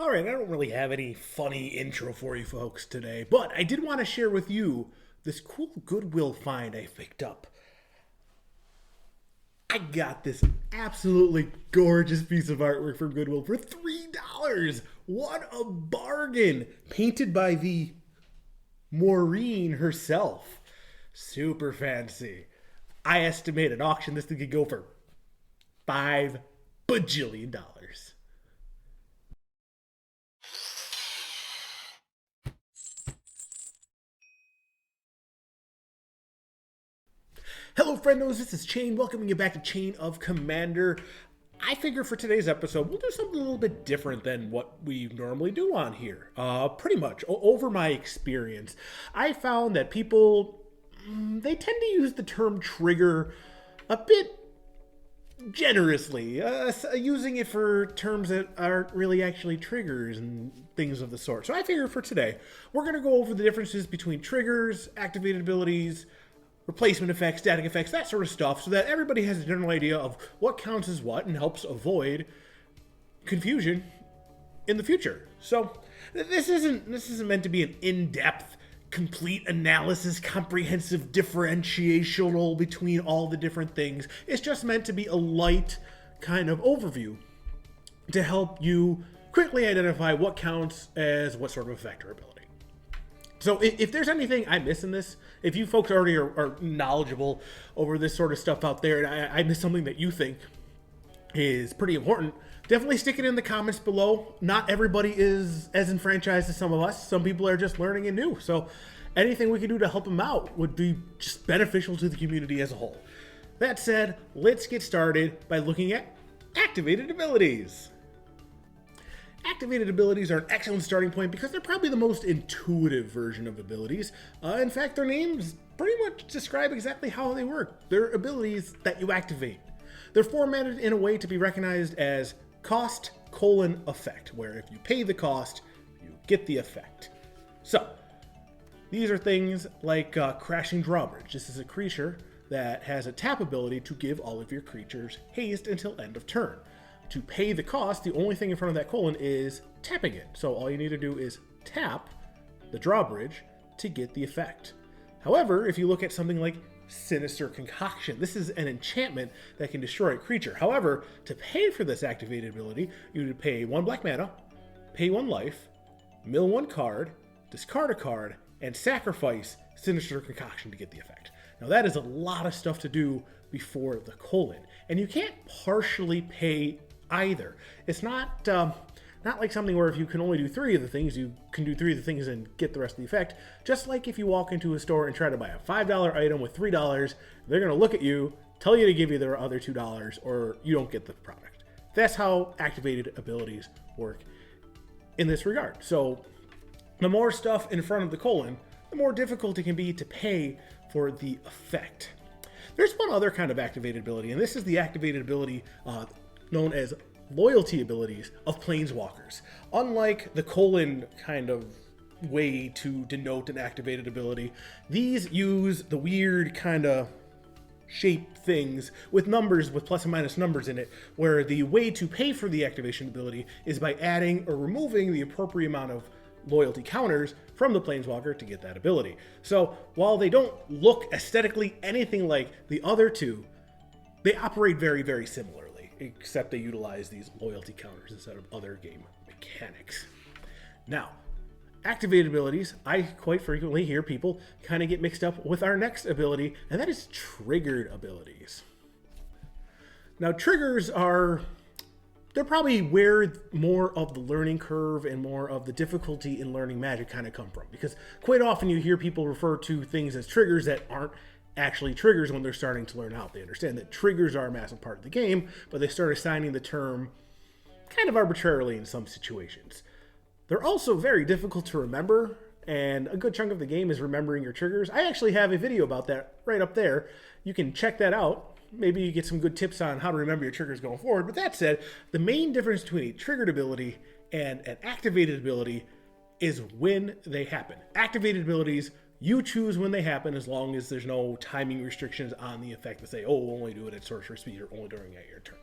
All right, I don't really have any funny intro for you folks today, but I did want to share with you this cool Goodwill find I picked up. I got this absolutely gorgeous piece of artwork from Goodwill for $3. What a bargain! Painted by the Maureen herself. Super fancy. I estimate at auction this thing could go for $5 bajillion. Hello, friendos. This is Chain, welcoming you back to Chain of Commander. I figure for today's episode, we'll do something a little bit different than what we normally do on here. Pretty much, over my experience, I found that people, they tend to use the term trigger a bit generously, using it for terms that aren't really actually triggers and things of the sort. So I figure for today, we're going to go over the differences between triggers, activated abilities, replacement effects, static effects, that sort of stuff, so that everybody has a general idea of what counts as what and helps avoid confusion in the future. So this isn't meant to be an in-depth, complete analysis, comprehensive differentiational between all the different things. It's just meant to be a light kind of overview to help you quickly identify what counts as what sort of effect or ability. So if there's anything I miss in this, if you folks already are knowledgeable over this sort of stuff out there, and I miss something that you think is pretty important, definitely stick it in the comments below. Not everybody is as enfranchised as some of us. Some people are just learning and new. So anything we can do to help them out would be just beneficial to the community as a whole. That said, let's get started by looking at activated abilities. Activated abilities are an excellent starting point because they're probably the most intuitive version of abilities. In fact, their names pretty much describe exactly how they work. They're abilities that you activate. They're formatted in a way to be recognized as cost:effect, where if you pay the cost, you get the effect. So, these are things like Crashing Drawbridge. This is a creature that has a tap ability to give all of your creatures haste until end of turn. To pay the cost, the only thing in front of that colon is tapping it. So all you need to do is tap the drawbridge to get the effect. However, if you look at something like Sinister Concoction, this is an enchantment that can destroy a creature. However, to pay for this activated ability, you would pay 1 black mana, pay 1 life, mill 1 card, discard a card, and sacrifice Sinister Concoction to get the effect. Now that is a lot of stuff to do before the colon, and you can't partially pay either. It's not like something where if you can only do 3 of the things, you can do 3 of the things and get the rest of the effect. Just like if you walk into a store and try to buy a $5 item with $3, they're going to look at you, tell you to give you their other $2, or you don't get the product. That's how activated abilities work in this regard. So the more stuff in front of the colon, the more difficult it can be to pay for the effect. There's one other kind of activated ability, and this is the activated ability known as loyalty abilities of planeswalkers. Unlike the colon kind of way to denote an activated ability, these use the weird kind of shape things with numbers, with plus and minus numbers in it, where the way to pay for the activation ability is by adding or removing the appropriate amount of loyalty counters from the planeswalker to get that ability. So while they don't look aesthetically anything like the other two, they operate very, very similarly, except they utilize these loyalty counters instead of other game mechanics. Now, activated abilities, I quite frequently hear people kind of get mixed up with our next ability, and that is triggered abilities. Now, triggers they're probably where more of the learning curve and more of the difficulty in learning Magic kind of come from, because quite often you hear people refer to things as triggers that aren't actually triggers when they're starting to learn out. They understand that triggers are a massive part of the game, but they start assigning the term kind of arbitrarily in some situations. They're also very difficult to remember, and a good chunk of the game is remembering your triggers. I actually have a video about that right up there. You can check that out. Maybe you get some good tips on how to remember your triggers going forward. But that said, the main difference between a triggered ability and an activated ability is when they happen. Activated abilities, you choose when they happen as long as there's no timing restrictions on the effect that say, oh, we'll only do it at sorcerer speed or only during your turn.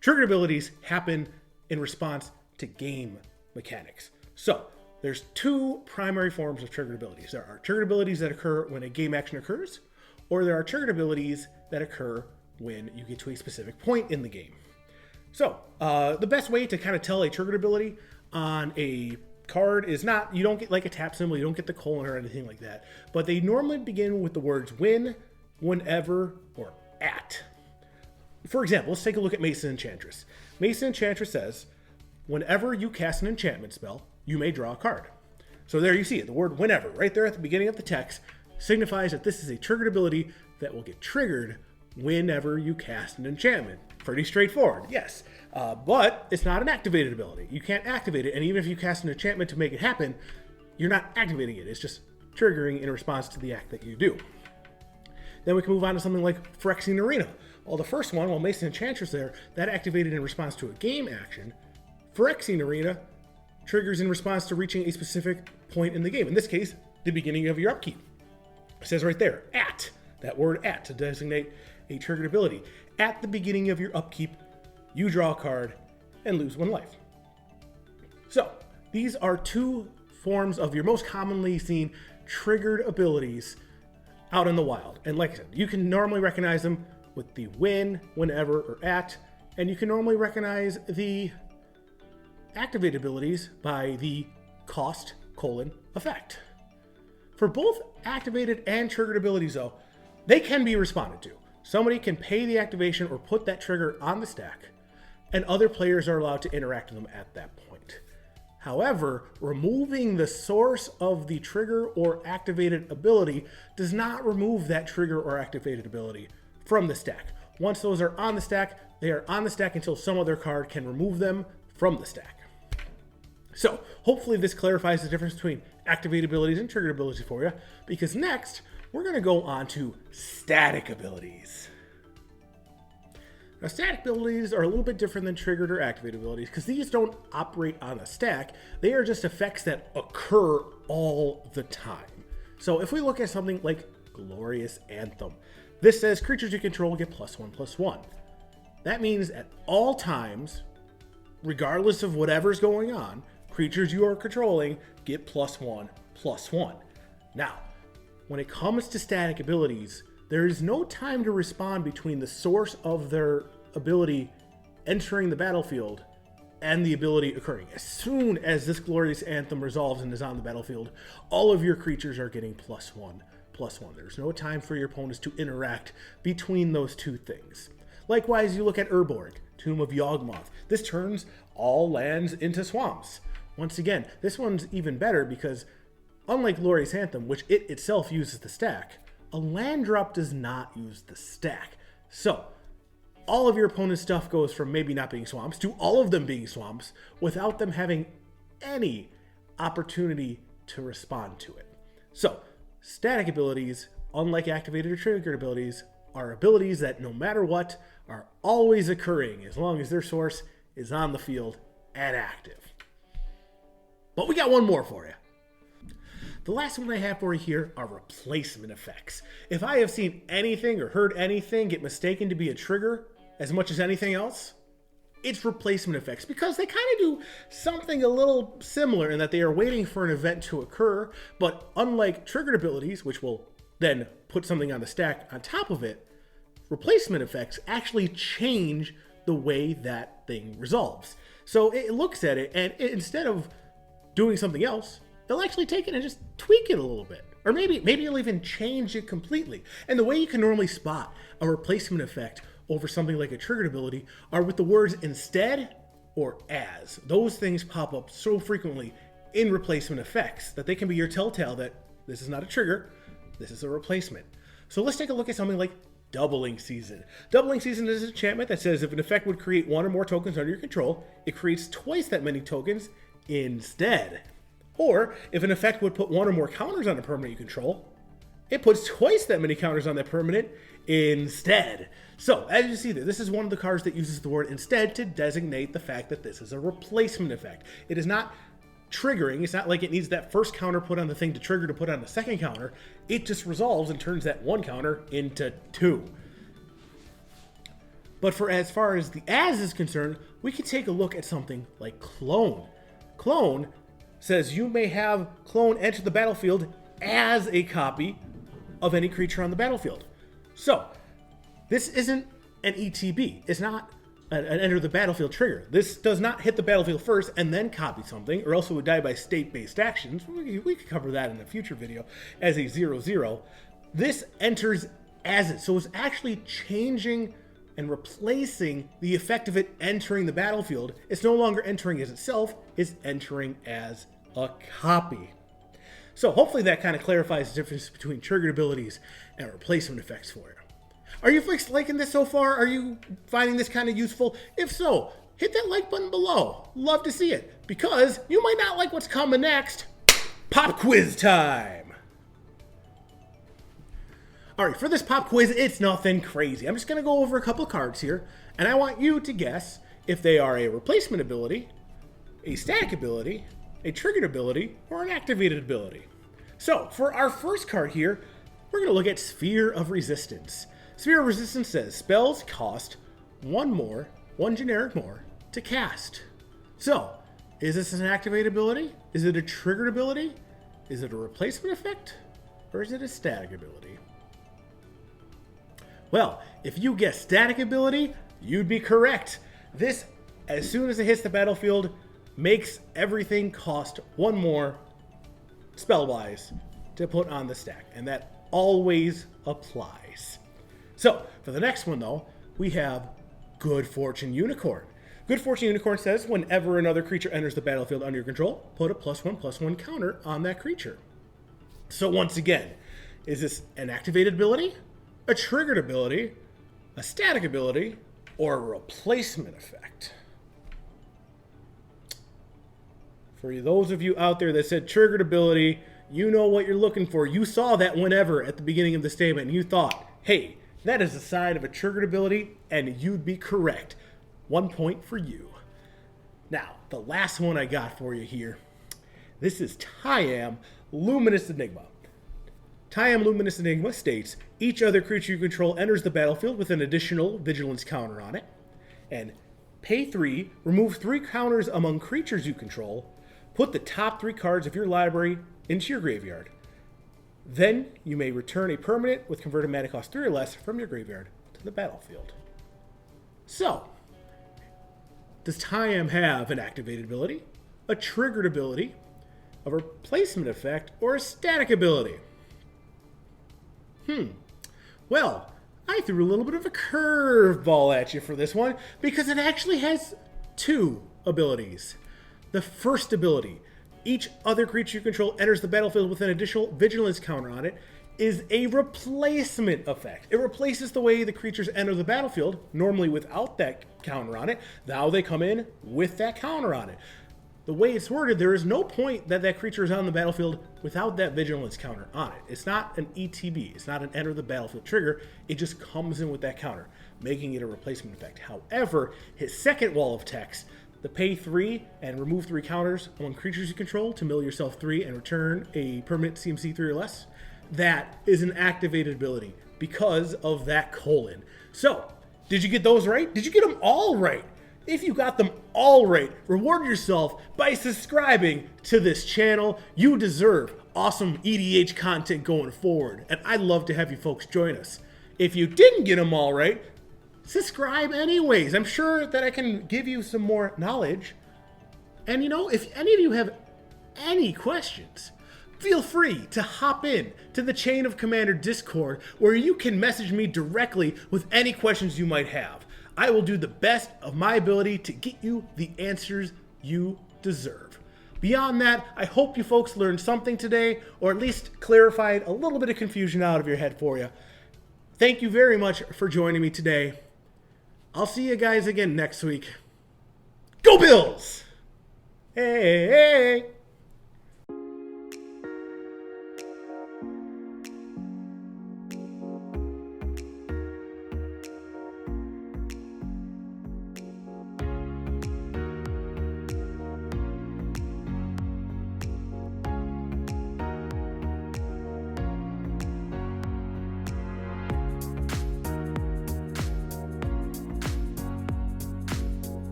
Triggered abilities happen in response to game mechanics. So there's two primary forms of triggered abilities. There are triggered abilities that occur when a game action occurs, or there are triggered abilities that occur when you get to a specific point in the game. So the best way to kind of tell a triggered ability on a card is not, you don't get like a tap symbol, you don't get the colon or anything like that, but they normally begin with the words when, whenever, or at. For example, let's take a look at Mason Enchantress. Mason Enchantress says, whenever you cast an enchantment spell, you may draw a card. So there you see it, the word whenever, right there at the beginning of the text, signifies that this is a triggered ability that will get triggered whenever you cast an enchantment. Pretty straightforward, yes. But it's not an activated ability. You can't activate it, and even if you cast an enchantment to make it happen, you're not activating it. It's just triggering in response to the act that you do. Then we can move on to something like Phyrexian Arena. Well, the first one, Mason Enchantress there, that activated in response to a game action. Phyrexian Arena triggers in response to reaching a specific point in the game. In this case, the beginning of your upkeep. It says right there, at, that word at, to designate a triggered ability. At the beginning of your upkeep, you draw a card and lose 1 life. So, these are two forms of your most commonly seen triggered abilities out in the wild. And like I said, you can normally recognize them with the when, whenever, or at, and you can normally recognize the activated abilities by the cost, effect. For both activated and triggered abilities though, they can be responded to. Somebody can pay the activation or put that trigger on the stack, and other players are allowed to interact with them at that point. However, removing the source of the trigger or activated ability does not remove that trigger or activated ability from the stack. Once those are on the stack, they are on the stack until some other card can remove them from the stack. So, hopefully this clarifies the difference between activated abilities and triggered abilities for you, because next, we're going to go on to static abilities. Now, static abilities are a little bit different than triggered or activated abilities because these don't operate on a stack. They are just effects that occur all the time. So if we look at something like Glorious Anthem, this says creatures you control get +1/+1. That means at all times, regardless of whatever's going on, creatures you are controlling get +1/+1. Now, when it comes to static abilities, there is no time to respond between the source of their ability entering the battlefield and the ability occurring. As soon as this Glorious Anthem resolves and is on the battlefield, all of your creatures are getting +1/+1. There's no time for your opponents to interact between those two things. Likewise, you look at Urborg, Tomb of Yawgmoth. This turns all lands into swamps. Once again, this one's even better because unlike Glorious Anthem, which it itself uses the stack, a land drop does not use the stack. So, all of your opponent's stuff goes from maybe not being swamps to all of them being swamps without them having any opportunity to respond to it. So, static abilities, unlike activated or triggered abilities, are abilities that no matter what are always occurring as long as their source is on the field and active. But we got one more for you. The last one I have for you here are replacement effects. If I have seen anything or heard anything get mistaken to be a trigger as much as anything else, it's replacement effects because they kind of do something a little similar in that they are waiting for an event to occur, but unlike triggered abilities, which will then put something on the stack on top of it, replacement effects actually change the way that thing resolves. So it looks at it and instead of doing something else, they'll actually take it and just tweak it a little bit. Or maybe you'll even change it completely. And the way you can normally spot a replacement effect over something like a triggered ability are with the words instead or as. Those things pop up so frequently in replacement effects that they can be your telltale that this is not a trigger, this is a replacement. So let's take a look at something like Doubling Season. Doubling Season is an enchantment that says if an effect would create one or more tokens under your control, it creates twice that many tokens instead. Or, if an effect would put one or more counters on a permanent you control, it puts twice that many counters on that permanent instead. So, as you see there, this is one of the cards that uses the word instead to designate the fact that this is a replacement effect. It is not triggering. It's not like it needs that first counter put on the thing to trigger to put on the second counter. It just resolves and turns that one counter into two. But for as far as the as is concerned, we can take a look at something like clone. Clone says you may have clone enter the battlefield as a copy of any creature on the battlefield. So, this isn't an ETB. It's not an enter the battlefield trigger. This does not hit the battlefield first and then copy something, or else it would die by state-based actions. We could cover that in a future video as a 0/0. This enters as it. So it's actually changing and replacing the effect of it entering the battlefield. It's no longer entering as itself, it's entering as a copy. So hopefully that kind of clarifies the difference between triggered abilities and replacement effects for you. Are you liking this so far? Are you finding this kind of useful? If so, hit that like button below. Love to see it, because you might not like what's coming next. Pop quiz time! Alright, for this pop quiz, it's nothing crazy. I'm just going to go over a couple cards here, and I want you to guess if they are a replacement ability, a static ability, a triggered ability, or an activated ability. So, for our first card here, we're going to look at Sphere of Resistance. Sphere of Resistance says spells cost one generic more to cast. So, is this an activated ability? Is it a triggered ability? Is it a replacement effect? Or is it a static ability? Well, if you guess static ability, you'd be correct. This, as soon as it hits the battlefield, makes everything cost one more spell-wise to put on the stack, and that always applies. So, for the next one though, we have Good Fortune Unicorn. Good Fortune Unicorn says whenever another creature enters the battlefield under your control, put a +1/+1 counter on that creature. So once again, is this an activated ability, a triggered ability, a static ability, or a replacement effect? For those of you out there that said triggered ability, you know what you're looking for. You saw that whenever at the beginning of the statement, and you thought, hey, that is a sign of a triggered ability, and you'd be correct. 1 point for you. Now, the last one I got for you here. This is Tayam Luminous Enigma. Tayam Luminous Enigma states, each other creature you control enters the battlefield with an additional vigilance counter on it. And pay 3, remove 3 counters among creatures you control. Put the top 3 cards of your library into your graveyard. Then you may return a permanent with converted mana cost 3 or less from your graveyard to the battlefield. So, does Tayam have an activated ability, a triggered ability, a replacement effect, or a static ability? Well, I threw a little bit of a curveball at you for this one because it actually has 2 abilities. The first ability, each other creature you control enters the battlefield with an additional vigilance counter on it, is a replacement effect. It replaces the way the creatures enter the battlefield, normally without that counter on it. Now they come in with that counter on it. The way it's worded, there is no point that that creature is on the battlefield without that vigilance counter on it. It's not an ETB. It's not an enter the battlefield trigger. It just comes in with that counter, making it a replacement effect. However, his second wall of text, the pay 3 and remove 3 counters among creatures you control to mill yourself 3 and return a permanent CMC 3 or less, that is an activated ability because of that colon. So, did you get those right? Did you get them all right? If you got them all right, reward yourself by subscribing to this channel. You deserve awesome EDH content going forward, and I'd love to have you folks join us. If you didn't get them all right, subscribe anyways. I'm sure that I can give you some more knowledge. And you know, if any of you have any questions, feel free to hop in to the Chain of Commander Discord, where you can message me directly with any questions you might have. I will do the best of my ability to get you the answers you deserve. Beyond that, I hope you folks learned something today, or at least clarified a little bit of confusion out of your head for you. Thank you very much for joining me today. I'll see you guys again next week. Go Bills! Hey!